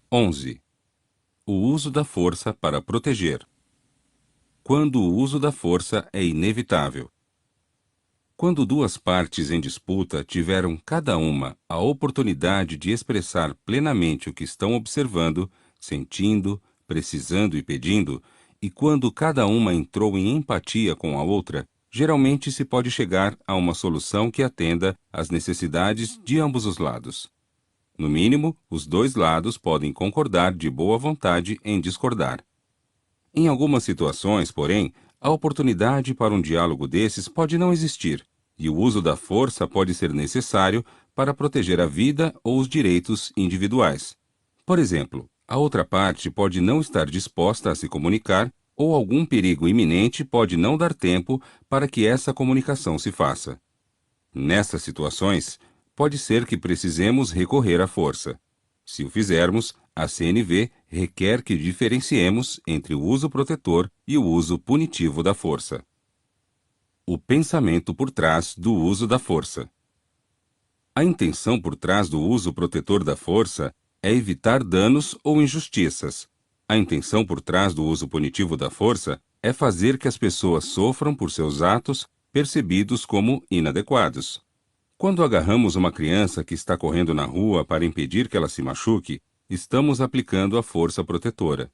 11. O uso da força para proteger. Quando o uso da força é inevitável. Quando duas partes em disputa tiveram cada uma a oportunidade de expressar plenamente o que estão observando, sentindo, precisando e pedindo, e quando cada uma entrou em empatia com a outra, geralmente se pode chegar a uma solução que atenda às necessidades de ambos os lados. No mínimo, os dois lados podem concordar de boa vontade em discordar. Em algumas situações, porém, a oportunidade para um diálogo desses pode não existir, e o uso da força pode ser necessário para proteger a vida ou os direitos individuais. Por exemplo, a outra parte pode não estar disposta a se comunicar, ou algum perigo iminente pode não dar tempo para que essa comunicação se faça. Nessas situações, pode ser que precisemos recorrer à força. Se o fizermos, a CNV requer que diferenciemos entre o uso protetor e o uso punitivo da força. O pensamento por trás do uso da força. A intenção por trás do uso protetor da força é evitar danos ou injustiças. A intenção por trás do uso punitivo da força é fazer que as pessoas sofram por seus atos percebidos como inadequados. Quando agarramos uma criança que está correndo na rua para impedir que ela se machuque, estamos aplicando a força protetora.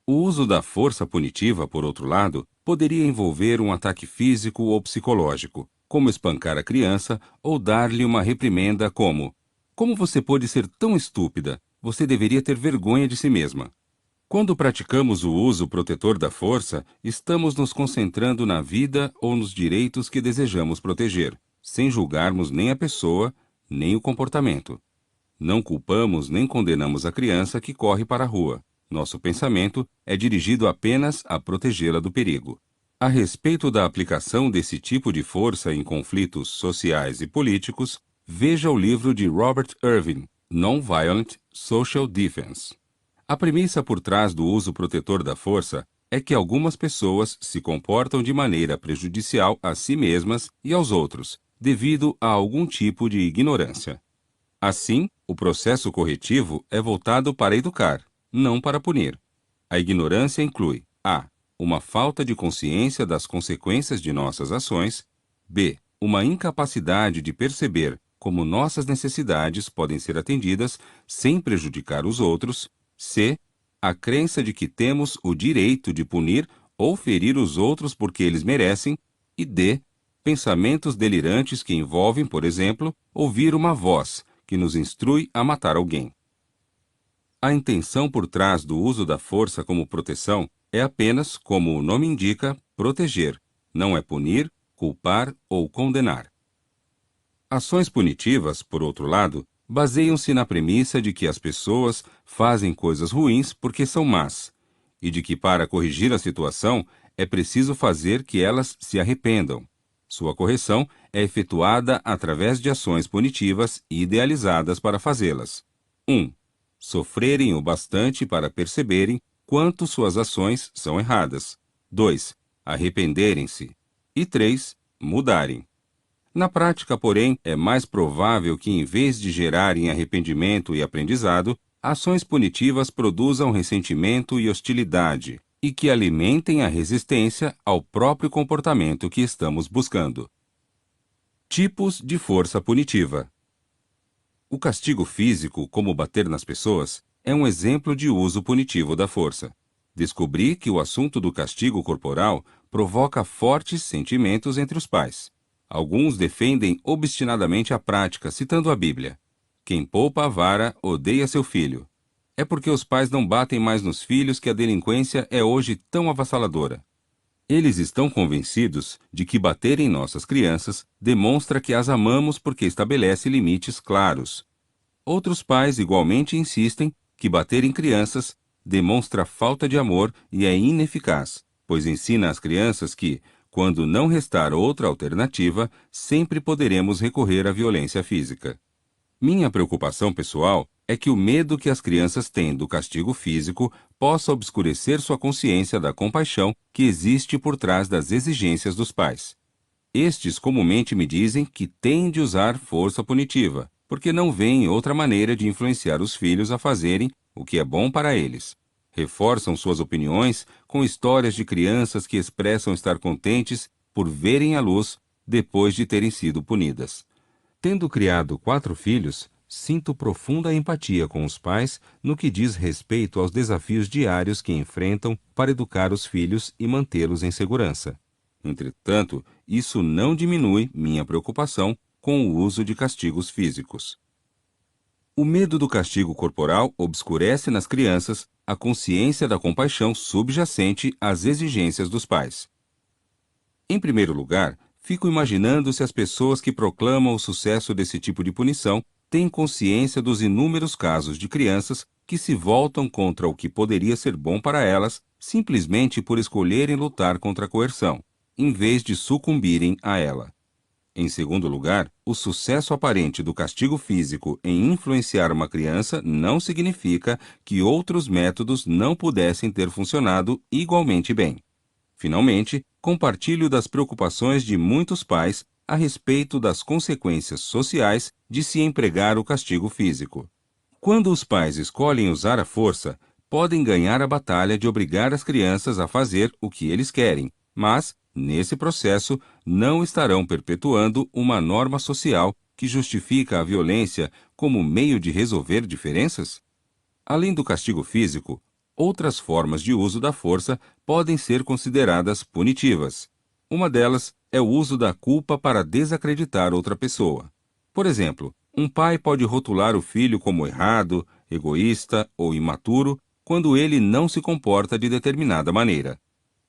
O uso da força punitiva, por outro lado, poderia envolver um ataque físico ou psicológico, como espancar a criança ou dar-lhe uma reprimenda como: "Como você pode ser tão estúpida? Você deveria ter vergonha de si mesma." Quando praticamos o uso protetor da força, estamos nos concentrando na vida ou nos direitos que desejamos proteger, sem julgarmos nem a pessoa, nem o comportamento. Não culpamos nem condenamos a criança que corre para a rua. Nosso pensamento é dirigido apenas a protegê-la do perigo. A respeito da aplicação desse tipo de força em conflitos sociais e políticos, veja o livro de Robert Irving, Nonviolent Social Defense. A premissa por trás do uso protetor da força é que algumas pessoas se comportam de maneira prejudicial a si mesmas e aos outros, devido a algum tipo de ignorância. Assim, o processo corretivo é voltado para educar, não para punir. A ignorância inclui a. Uma falta de consciência das consequências de nossas ações, b. Uma incapacidade de perceber como nossas necessidades podem ser atendidas sem prejudicar os outros, c. A crença de que temos o direito de punir ou ferir os outros porque eles merecem, e d. Pensamentos delirantes que envolvem, por exemplo, ouvir uma voz que nos instrui a matar alguém. A intenção por trás do uso da força como proteção é apenas, como o nome indica, proteger, não é punir, culpar ou condenar. Ações punitivas, por outro lado, baseiam-se na premissa de que as pessoas fazem coisas ruins porque são más, e de que para corrigir a situação é preciso fazer que elas se arrependam. Sua correção é efetuada através de ações punitivas e idealizadas para fazê-las. 1. Sofrerem o bastante para perceberem quanto suas ações são erradas. 2. Arrependerem-se. E 3. Mudarem. Na prática, porém, é mais provável que, em vez de gerarem arrependimento e aprendizado, ações punitivas produzam ressentimento e hostilidade, e que alimentem a resistência ao próprio comportamento que estamos buscando. Tipos de força punitiva. O castigo físico, como bater nas pessoas, é um exemplo de uso punitivo da força. Descobri que o assunto do castigo corporal provoca fortes sentimentos entre os pais. Alguns defendem obstinadamente a prática, citando a Bíblia: "Quem poupa a vara odeia seu filho." É porque os pais não batem mais nos filhos que a delinquência é hoje tão avassaladora. Eles estão convencidos de que bater em nossas crianças demonstra que as amamos porque estabelece limites claros. Outros pais igualmente insistem que bater em crianças demonstra falta de amor e é ineficaz, pois ensina às crianças que, quando não restar outra alternativa, sempre poderemos recorrer à violência física. Minha preocupação pessoal é que o medo que as crianças têm do castigo físico possa obscurecer sua consciência da compaixão que existe por trás das exigências dos pais. Estes comumente me dizem que têm de usar força punitiva, porque não veem outra maneira de influenciar os filhos a fazerem o que é bom para eles. Reforçam suas opiniões com histórias de crianças que expressam estar contentes por verem a luz depois de terem sido punidas. Tendo criado 4 filhos, sinto profunda empatia com os pais no que diz respeito aos desafios diários que enfrentam para educar os filhos e mantê-los em segurança. Entretanto, isso não diminui minha preocupação com o uso de castigos físicos. O medo do castigo corporal obscurece nas crianças a consciência da compaixão subjacente às exigências dos pais. Em primeiro lugar, fico imaginando se as pessoas que proclamam o sucesso desse tipo de punição têm consciência dos inúmeros casos de crianças que se voltam contra o que poderia ser bom para elas simplesmente por escolherem lutar contra a coerção, em vez de sucumbirem a ela. Em segundo lugar, o sucesso aparente do castigo físico em influenciar uma criança não significa que outros métodos não pudessem ter funcionado igualmente bem. Finalmente, compartilho das preocupações de muitos pais a respeito das consequências sociais de se empregar o castigo físico. Quando os pais escolhem usar a força, podem ganhar a batalha de obrigar as crianças a fazer o que eles querem, mas, nesse processo, não estarão perpetuando uma norma social que justifica a violência como meio de resolver diferenças? Além do castigo físico, outras formas de uso da força podem ser consideradas punitivas. Uma delas é o uso da culpa para desacreditar outra pessoa. Por exemplo, um pai pode rotular o filho como errado, egoísta ou imaturo quando ele não se comporta de determinada maneira.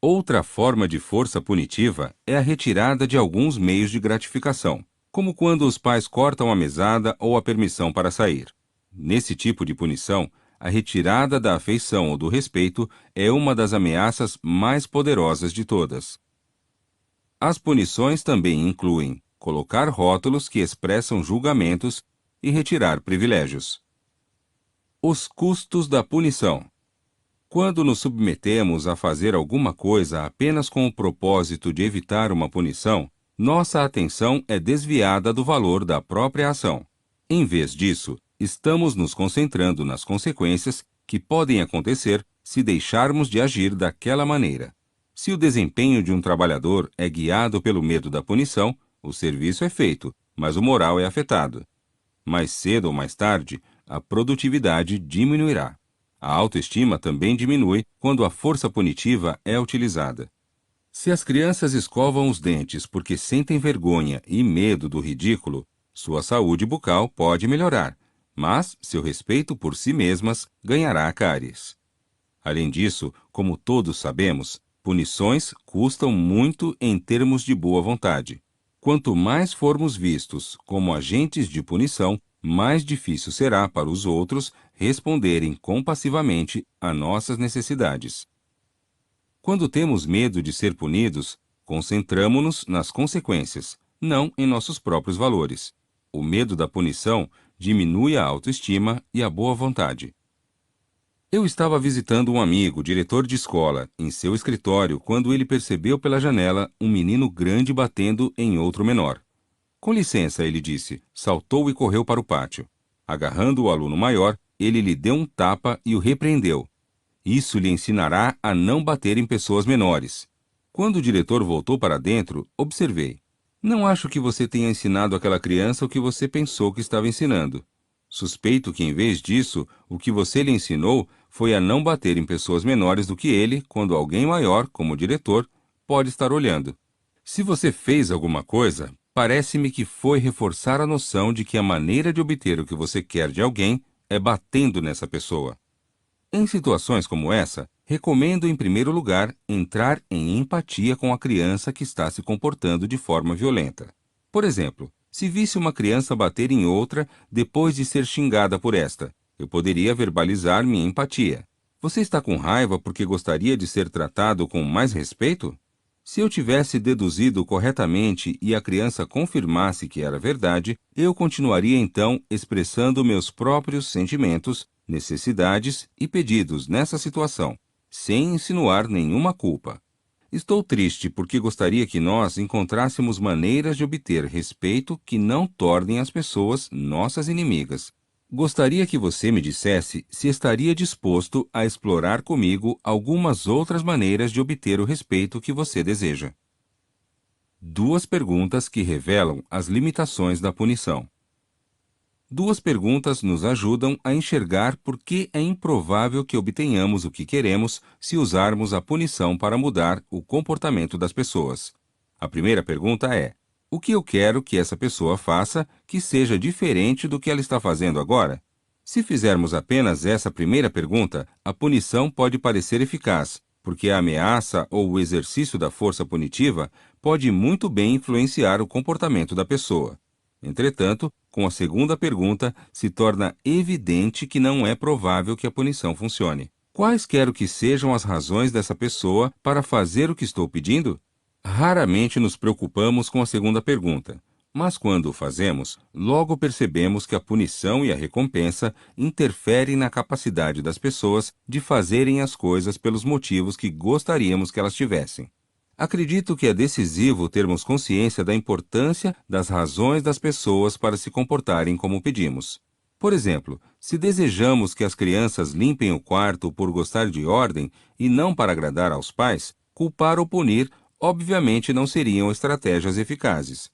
Outra forma de força punitiva é a retirada de alguns meios de gratificação, como quando os pais cortam a mesada ou a permissão para sair. Nesse tipo de punição, a retirada da afeição ou do respeito é uma das ameaças mais poderosas de todas. As punições também incluem colocar rótulos que expressam julgamentos e retirar privilégios. Os custos da punição. Quando nos submetemos a fazer alguma coisa apenas com o propósito de evitar uma punição, nossa atenção é desviada do valor da própria ação. Em vez disso, estamos nos concentrando nas consequências que podem acontecer se deixarmos de agir daquela maneira. Se o desempenho de um trabalhador é guiado pelo medo da punição, o serviço é feito, mas o moral é afetado. Mais cedo ou mais tarde, a produtividade diminuirá. A autoestima também diminui quando a força punitiva é utilizada. Se as crianças escovam os dentes porque sentem vergonha e medo do ridículo, sua saúde bucal pode melhorar, mas seu respeito por si mesmas ganhará cáries. Além disso, como todos sabemos, punições custam muito em termos de boa vontade. Quanto mais formos vistos como agentes de punição, mais difícil será para os outros responderem compassivamente a nossas necessidades. Quando temos medo de ser punidos, concentramo-nos nas consequências, não em nossos próprios valores. O medo da punição diminui a autoestima e a boa vontade. Eu estava visitando um amigo, diretor de escola, em seu escritório quando ele percebeu pela janela um menino grande batendo em outro menor. Com licença, ele disse, saltou e correu para o pátio. Agarrando o aluno maior, ele lhe deu um tapa e o repreendeu. Isso lhe ensinará a não bater em pessoas menores. Quando o diretor voltou para dentro, observei. Não acho que você tenha ensinado àquela criança o que você pensou que estava ensinando. Suspeito que, em vez disso, o que você lhe ensinou foi a não bater em pessoas menores do que ele quando alguém maior, como o diretor, pode estar olhando. Se você fez alguma coisa, parece-me que foi reforçar a noção de que a maneira de obter o que você quer de alguém é batendo nessa pessoa. Em situações como essa, recomendo em primeiro lugar entrar em empatia com a criança que está se comportando de forma violenta. Por exemplo, se visse uma criança bater em outra depois de ser xingada por esta, eu poderia verbalizar minha empatia. Você está com raiva porque gostaria de ser tratado com mais respeito? Se eu tivesse deduzido corretamente e a criança confirmasse que era verdade, eu continuaria então expressando meus próprios sentimentos, necessidades e pedidos nessa situação, sem insinuar nenhuma culpa. Estou triste porque gostaria que nós encontrássemos maneiras de obter respeito que não tornem as pessoas nossas inimigas. Gostaria que você me dissesse se estaria disposto a explorar comigo algumas outras maneiras de obter o respeito que você deseja. Duas perguntas que revelam as limitações da punição. Duas perguntas nos ajudam a enxergar por que é improvável que obtenhamos o que queremos se usarmos a punição para mudar o comportamento das pessoas. A primeira pergunta é: o que eu quero que essa pessoa faça que seja diferente do que ela está fazendo agora? Se fizermos apenas essa primeira pergunta, a punição pode parecer eficaz, porque a ameaça ou o exercício da força punitiva pode muito bem influenciar o comportamento da pessoa. Entretanto, com a segunda pergunta, se torna evidente que não é provável que a punição funcione. Quais quero que sejam as razões dessa pessoa para fazer o que estou pedindo? Raramente nos preocupamos com a segunda pergunta, mas quando o fazemos, logo percebemos que a punição e a recompensa interferem na capacidade das pessoas de fazerem as coisas pelos motivos que gostaríamos que elas tivessem. Acredito que é decisivo termos consciência da importância das razões das pessoas para se comportarem como pedimos. Por exemplo, se desejamos que as crianças limpem o quarto por gostar de ordem e não para agradar aos pais, culpar ou punir obviamente não seriam estratégias eficazes.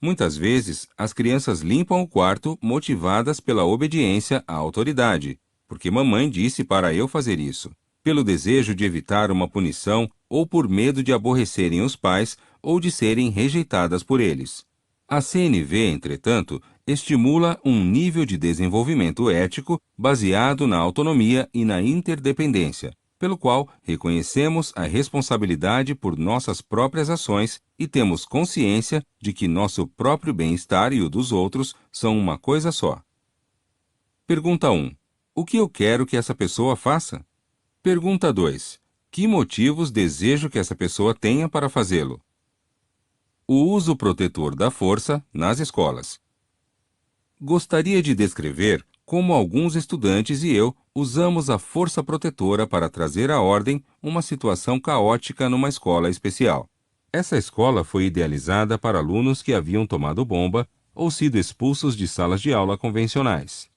Muitas vezes, as crianças limpam o quarto motivadas pela obediência à autoridade, porque mamãe disse para eu fazer isso, pelo desejo de evitar uma punição ou por medo de aborrecerem os pais ou de serem rejeitadas por eles. A CNV, entretanto, estimula um nível de desenvolvimento ético baseado na autonomia e na interdependência, pelo qual reconhecemos a responsabilidade por nossas próprias ações e temos consciência de que nosso próprio bem-estar e o dos outros são uma coisa só. Pergunta 1. O que eu quero que essa pessoa faça? Pergunta 2. Que motivos desejo que essa pessoa tenha para fazê-lo? O uso protetor da força nas escolas. Gostaria de descrever como alguns estudantes e eu usamos a força protetora para trazer à ordem uma situação caótica numa escola especial. Essa escola foi idealizada para alunos que haviam tomado bomba ou sido expulsos de salas de aula convencionais.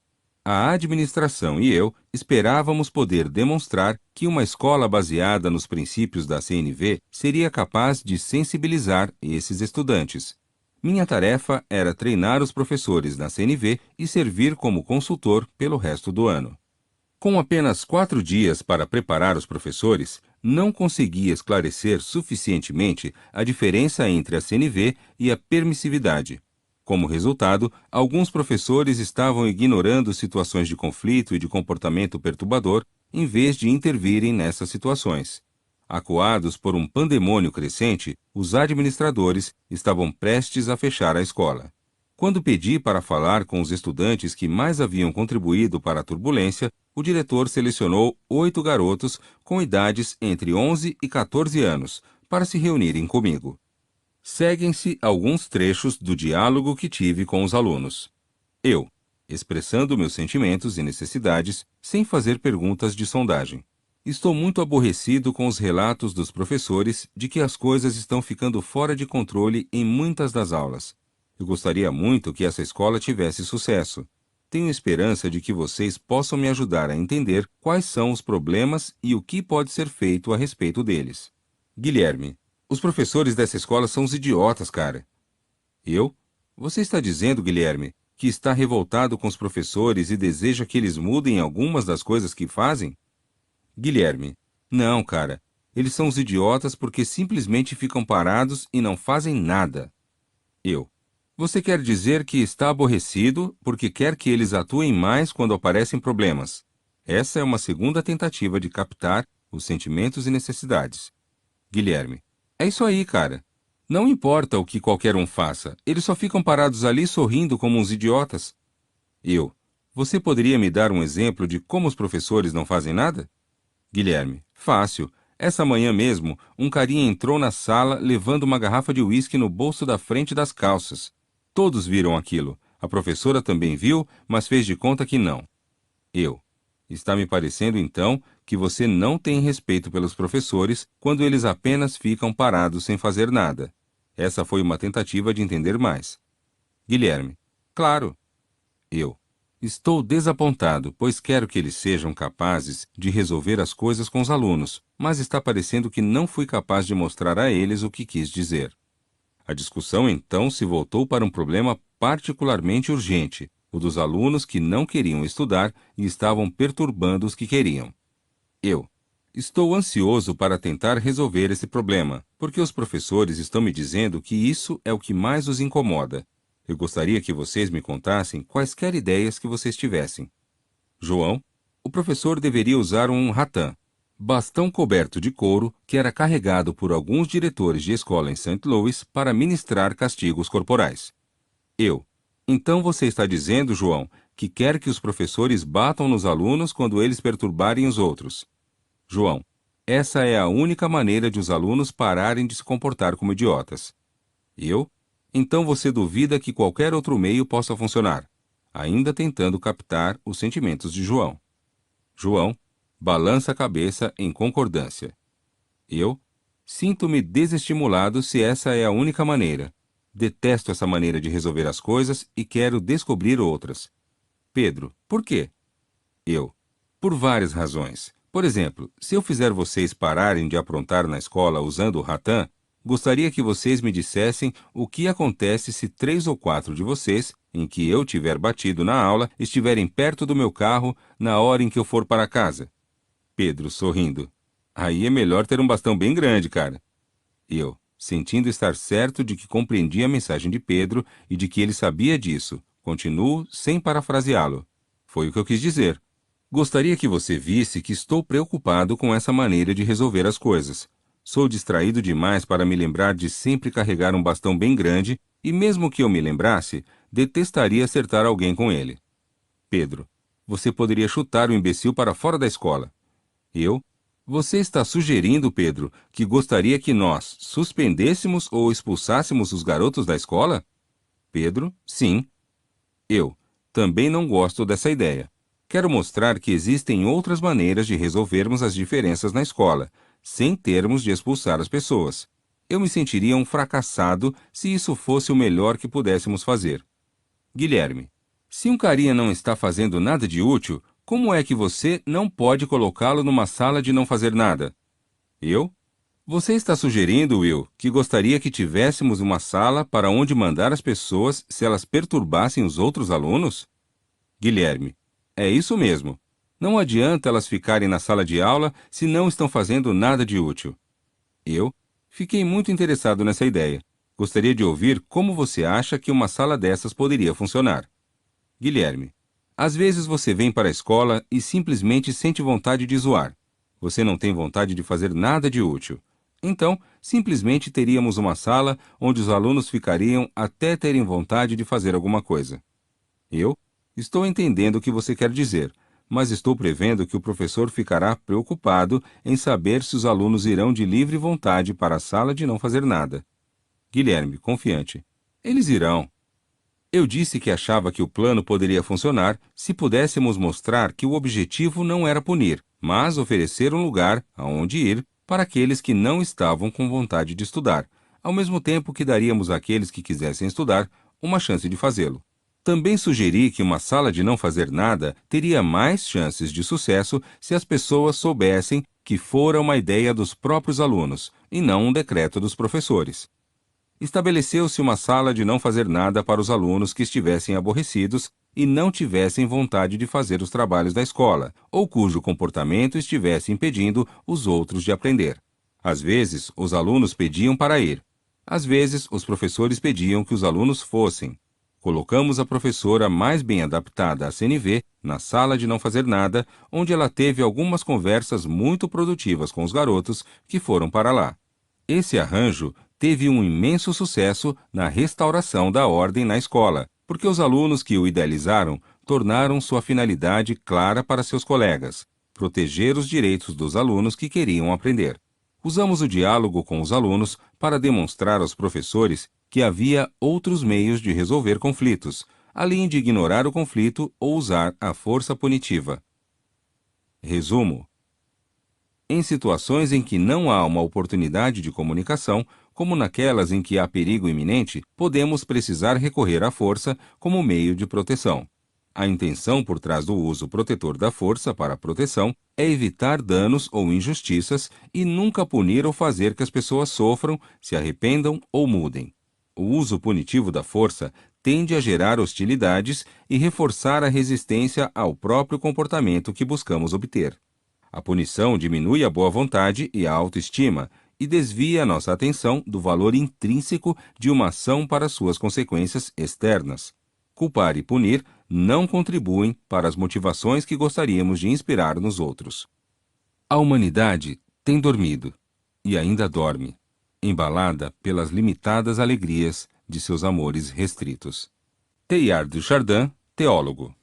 A administração e eu esperávamos poder demonstrar que uma escola baseada nos princípios da CNV seria capaz de sensibilizar esses estudantes. Minha tarefa era treinar os professores na CNV e servir como consultor pelo resto do ano. Com apenas 4 dias para preparar os professores, não consegui esclarecer suficientemente a diferença entre a CNV e a permissividade. Como resultado, alguns professores estavam ignorando situações de conflito e de comportamento perturbador, em vez de intervirem nessas situações. Acuados por um pandemônio crescente, os administradores estavam prestes a fechar a escola. Quando pedi para falar com os estudantes que mais haviam contribuído para a turbulência, o diretor selecionou 8 garotos com idades entre 11 e 14 anos para se reunirem comigo. Seguem-se alguns trechos do diálogo que tive com os alunos. Eu, expressando meus sentimentos e necessidades sem fazer perguntas de sondagem. Estou muito aborrecido com os relatos dos professores de que as coisas estão ficando fora de controle em muitas das aulas. Eu gostaria muito que essa escola tivesse sucesso. Tenho esperança de que vocês possam me ajudar a entender quais são os problemas e o que pode ser feito a respeito deles. Guilherme, os professores dessa escola são uns idiotas, cara. Eu? Você está dizendo, Guilherme, que está revoltado com os professores e deseja que eles mudem algumas das coisas que fazem? Guilherme, não, cara. Eles são os idiotas porque simplesmente ficam parados e não fazem nada. Eu. Você quer dizer que está aborrecido porque quer que eles atuem mais quando aparecem problemas. Essa é uma segunda tentativa de captar os sentimentos e necessidades. Guilherme. É isso aí, cara. Não importa o que qualquer um faça, eles só ficam parados ali sorrindo como uns idiotas. Eu. Você poderia me dar um exemplo de como os professores não fazem nada? Guilherme. Fácil. Essa manhã mesmo, um carinha entrou na sala levando uma garrafa de uísque no bolso da frente das calças. Todos viram aquilo. A professora também viu, mas fez de conta que não. Eu. Está me parecendo, então, que você não tem respeito pelos professores quando eles apenas ficam parados sem fazer nada. Essa foi uma tentativa de entender mais. Guilherme. Claro. Eu. Estou desapontado, pois quero que eles sejam capazes de resolver as coisas com os alunos, mas está parecendo que não fui capaz de mostrar a eles o que quis dizer. A discussão então se voltou para um problema particularmente urgente, o dos alunos que não queriam estudar e estavam perturbando os que queriam. Eu. Estou ansioso para tentar resolver esse problema, porque os professores estão me dizendo que isso é o que mais os incomoda. Eu gostaria que vocês me contassem quaisquer ideias que vocês tivessem. João. O professor deveria usar um ratã, bastão coberto de couro que era carregado por alguns diretores de escola em St. Louis para ministrar castigos corporais. Eu. Então você está dizendo, João, que quer que os professores batam nos alunos quando eles perturbarem os outros. João. Essa é a única maneira de os alunos pararem de se comportar como idiotas. Eu. Então você duvida que qualquer outro meio possa funcionar, ainda tentando captar os sentimentos de João. João. Balança a cabeça em concordância. Eu. Sinto-me desestimulado se essa é a única maneira. Detesto essa maneira de resolver as coisas e quero descobrir outras. Pedro. Por quê? Eu. Por várias razões. Por exemplo, se eu fizer vocês pararem de aprontar na escola usando o ratã, gostaria que vocês me dissessem o que acontece se 3 ou 4 de vocês, em que eu tiver batido na aula, estiverem perto do meu carro na hora em que eu for para casa. Pedro, sorrindo. Aí é melhor ter um bastão bem grande, cara. Eu, sentindo estar certo de que compreendi a mensagem de Pedro e de que ele sabia disso, continuo sem parafraseá-lo. Foi o que eu quis dizer. Gostaria que você visse que estou preocupado com essa maneira de resolver as coisas. Sou distraído demais para me lembrar de sempre carregar um bastão bem grande e, mesmo que eu me lembrasse, detestaria acertar alguém com ele. Pedro. Você poderia chutar o imbecil para fora da escola. Eu. Você está sugerindo, Pedro, que gostaria que nós suspendêssemos ou expulsássemos os garotos da escola? Pedro. Sim. Eu. Também não gosto dessa ideia. Quero mostrar que existem outras maneiras de resolvermos as diferenças na escola, sem termos de expulsar as pessoas. Eu me sentiria um fracassado se isso fosse o melhor que pudéssemos fazer. Guilherme. Se um carinha não está fazendo nada de útil, como é que você não pode colocá-lo numa sala de não fazer nada? Eu? Você está sugerindo, Will, que gostaria que tivéssemos uma sala para onde mandar as pessoas se elas perturbassem os outros alunos? Guilherme. É isso mesmo. Não adianta elas ficarem na sala de aula se não estão fazendo nada de útil. Eu fiquei muito interessado nessa ideia. Gostaria de ouvir como você acha que uma sala dessas poderia funcionar. Guilherme. Às vezes você vem para a escola e simplesmente sente vontade de zoar. Você não tem vontade de fazer nada de útil. Então, simplesmente teríamos uma sala onde os alunos ficariam até terem vontade de fazer alguma coisa. Eu estou entendendo o que você quer dizer, mas estou prevendo que o professor ficará preocupado em saber se os alunos irão de livre vontade para a sala de não fazer nada. Guilherme, confiante. Eles irão. Eu disse que achava que o plano poderia funcionar se pudéssemos mostrar que o objetivo não era punir, mas oferecer um lugar aonde ir para aqueles que não estavam com vontade de estudar, ao mesmo tempo que daríamos àqueles que quisessem estudar uma chance de fazê-lo. Também sugeri que uma sala de não fazer nada teria mais chances de sucesso se as pessoas soubessem que fora uma ideia dos próprios alunos, e não um decreto dos professores. Estabeleceu-se uma sala de não fazer nada para os alunos que estivessem aborrecidos e não tivessem vontade de fazer os trabalhos da escola, ou cujo comportamento estivesse impedindo os outros de aprender. Às vezes, os alunos pediam para ir. Às vezes, os professores pediam que os alunos fossem. Colocamos a professora mais bem adaptada à CNV na sala de não fazer nada, onde ela teve algumas conversas muito produtivas com os garotos que foram para lá. Esse arranjo teve um imenso sucesso na restauração da ordem na escola, porque os alunos que o idealizaram tornaram sua finalidade clara para seus colegas: proteger os direitos dos alunos que queriam aprender. Usamos o diálogo com os alunos para demonstrar aos professores que havia outros meios de resolver conflitos, além de ignorar o conflito ou usar a força punitiva. Resumo: em situações em que não há uma oportunidade de comunicação, como naquelas em que há perigo iminente, podemos precisar recorrer à força como meio de proteção. A intenção por trás do uso protetor da força para proteção é evitar danos ou injustiças e nunca punir ou fazer que as pessoas sofram, se arrependam ou mudem. O uso punitivo da força tende a gerar hostilidades e reforçar a resistência ao próprio comportamento que buscamos obter. A punição diminui a boa vontade e a autoestima e desvia nossa atenção do valor intrínseco de uma ação para suas consequências externas. Culpar e punir não contribuem para as motivações que gostaríamos de inspirar nos outros. A humanidade tem dormido e ainda dorme, embalada pelas limitadas alegrias de seus amores restritos. Teilhard de Chardin, teólogo.